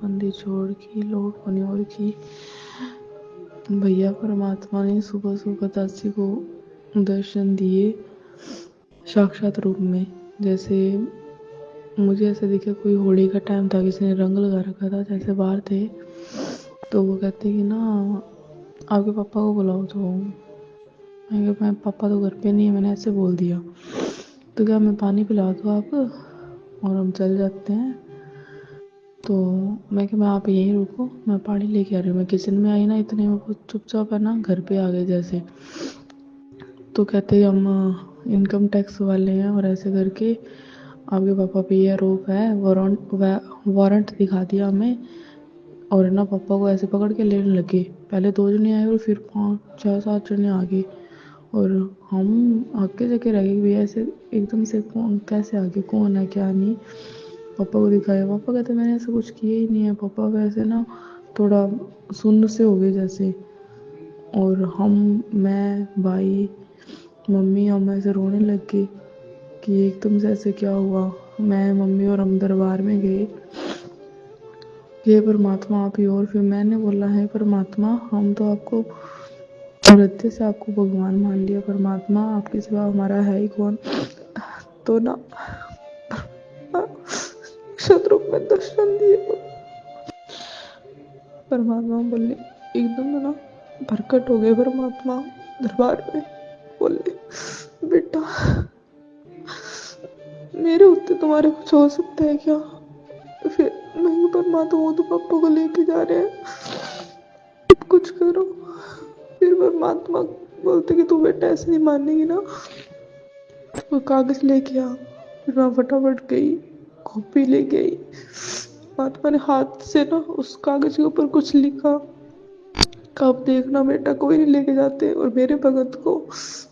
बंदी छोड़ की लोग बनी और की भैया परमात्मा ने सुबह सुबह दासी को दर्शन दिए साक्षात रूप में। जैसे मुझे ऐसे दिखा कोई होली का टाइम था, किसी ने रंग लगा रखा था, जैसे बाहर थे तो वो कहते कि ना आपके पापा को बुलाओ। तो मैं पापा तो घर पे नहीं है, मैंने ऐसे बोल दिया। तो क्या मैं पानी पिला दूँ आप, और हम चल जाते हैं। तो मैं कि मैं आप यहीं रुको, मैं पानी लेके आ रही हूँ। मैं किचन में आई ना, इतने में वो चुपचाप है ना घर पे आ गए जैसे। तो कहते हम इनकम टैक्स वाले हैं और ऐसे करके आपके पापा पे ये आरोप है, वारंट दिखा दिया हमें। और ना पापा को ऐसे पकड़ के लेने लगे। पहले 2 जने आए और फिर 5 6 7 जने आ गए और हम आगे जाके रह गए भैया ऐसे एकदम से कौन कैसे आ गए, कौन है क्या नहीं। पापा को दिखाया, पापा कहते मैंने ऐसा कुछ किया ही नहीं है। पापा वैसे ना थोड़ा सुन्न से हो गए जैसे। और मैं भाई मम्मी हम ऐसे रोने लग गए कि एकदम से ऐसे क्या हुआ। मैं मम्मी और हम दरबार में गए, हे परमात्मा आप ही। और फिर मैंने बोला है परमात्मा हम तो आपको हृदय से आपको भगवान मान लिया, परमात्मा आपके सिवा हमारा है ही कौन। तो ना शत्रु में दर्शन दिए। परमात्मा बोले एकदम ना प्रकट हो गए परमात्मा दरबार में। बोले बेटा मेरे उत्ते तुम्हारे कुछ हो सकता है क्या। फिर मैं परमात्मा वो तो पापा को लेके जा रहे हैं, कुछ करो। फिर परमात्मा बोलते कि तू बेटा ऐसे नहीं मानेगी ना, वो कागज लेके आ। फिर मैं फटाफट गई, कॉपी ले गई। परमात्मा ने हाथ से ना उस कागज के ऊपर कुछ लिखा, कब देखना बेटा कोई नहीं लेके जाते और मेरे भगत को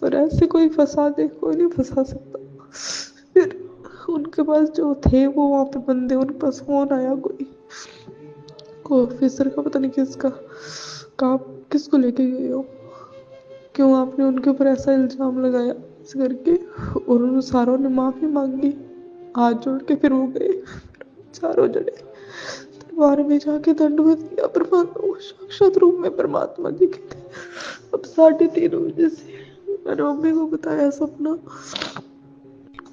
और ऐसे कोई फंसा दे, कोई नहीं फंसा सकता। फिर उनके पास जो थे वो वहां पे बंदे, उनके पास फोन आया को ऑफिसर का, पता नहीं किसका, कहा किसको लेके गए हो, क्यों आपने उनके ऊपर ऐसा इल्जाम लगाया, इस करके। और उन सारों ने माफी मांगी हाथ जोड़ के। फिर वो गए चारों जने दरबार में जाके दंडवत किया परमात्मा को। साक्षात रूप में परमात्मा दिखे थे। अब 3:30 बजे से मैंने मम्मी को बताया सपना,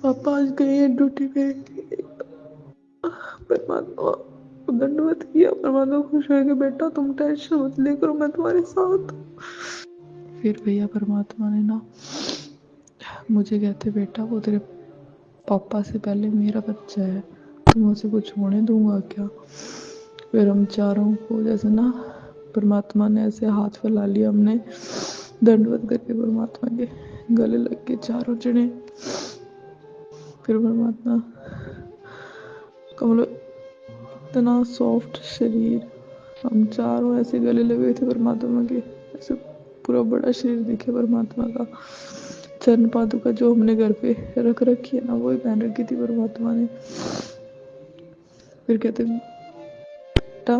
पापा आज गए हैं ड्यूटी पे। परमात्मा को दंडवत किया, परमात्मा खुश हो गए बेटा तुम टेंशन मत लेकर मैं तुम्हारे साथ हूँ। फिर भैया परमात्मा ने ना मुझे कहते बेटा वो तेरे पापा से पहले मेरा बच्चा है, तुम उसे कुछ होने दूंगा क्या। फिर हम चारों को जैसे ना परमात्मा ने ऐसे हाथ फैला लिया, हमने दंडवत करके परमात्मा के गले लग के चारों जने। फिर परमात्मा का मतलब इतना सॉफ्ट शरीर, हम चारों ऐसे गले लगे थे परमात्मा के, ऐसे पूरा बड़ा शरीर दिखे परमात्मा का। चरण पादुका जो हमने घर पे रख रखी है ना वही पहन रखी थी परमात्मा ने। फिर कहते बेटा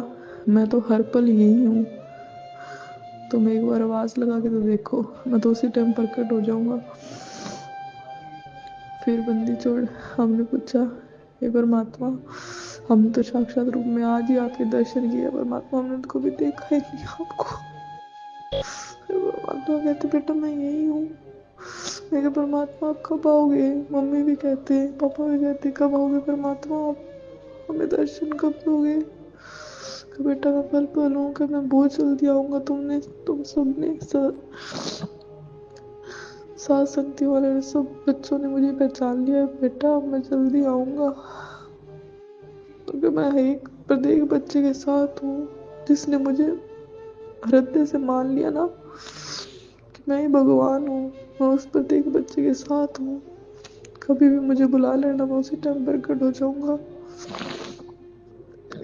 मैं तो हर पल यही हूँ, तुम एक बार आवाज लगा के तो देखो, मैं तो उसी टाइम प्रकट हो जाऊंगा। फिर बंदी छोड़ हमने पूछा हे परमात्मा हम तो साक्षात रूप में आज ही आपके दर्शन किए परमात्मा, हमने तो कभी देखा ही नहीं आपको। फिर परमात्मा कहते बेटा मैं यही हूँ। मैं परमात्मा आप कब आओगे। मम्मी भी कहते पापा भी कहते कब आओगे परमात्मा, आप हमें दर्शन कब दोगे। बेटा मैं पल पल हूँ कि मैं बहुत जल्दी आऊंगा। तुम सबने सात शक्ति वाले सब बच्चों ने मुझे पहचान लिया है बेटा, मैं जल्दी आऊंगा। क्योंकि मैं एक प्रत्येक बच्चे के साथ हूँ जिसने मुझे हृदय से मान लिया ना कि मैं ही भगवान हूँ, मैं उस प्रत्येक बच्चे के साथ हूँ। कभी भी मुझे बुला लेना, मैं उसी टाइम प्रकट हो जाऊंगा।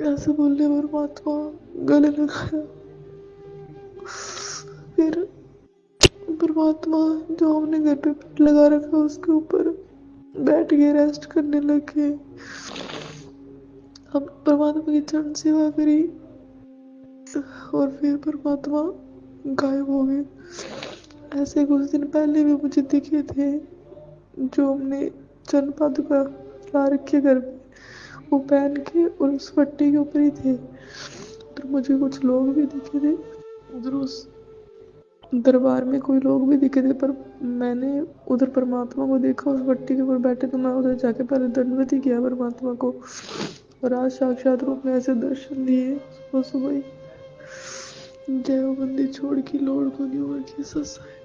ऐसे बोलने परमात्मा गले लगाया। फिर परमात्मा जो हमने घर पे बेड लगा रखा उसके ऊपर बैठ के रेस्ट करने लगे। हम परमात्मा की चरण सेवा करी और फिर परमात्मा गायब हो गए। ऐसे कुछ दिन पहले भी मुझे दिखे थे जो हमने चरण पादुका ला रखी घर पे, वो पहन के और उस पट्टी के ऊपर ही थे। तो मुझे कुछ लोग भी दिखे थे उधर, उस दरबार में कोई लोग भी दिखे थे, पर मैंने उधर परमात्मा को देखा उस पट्टी के ऊपर बैठे, तो मैं उधर जाके पहले दंडवत ही किया परमात्मा को, और आज साक्षात रूप में ऐसे दर्शन दिए सुबह सुबह ही। जय हो बंदी छोड़ की लोड को नहीं और की ससाई।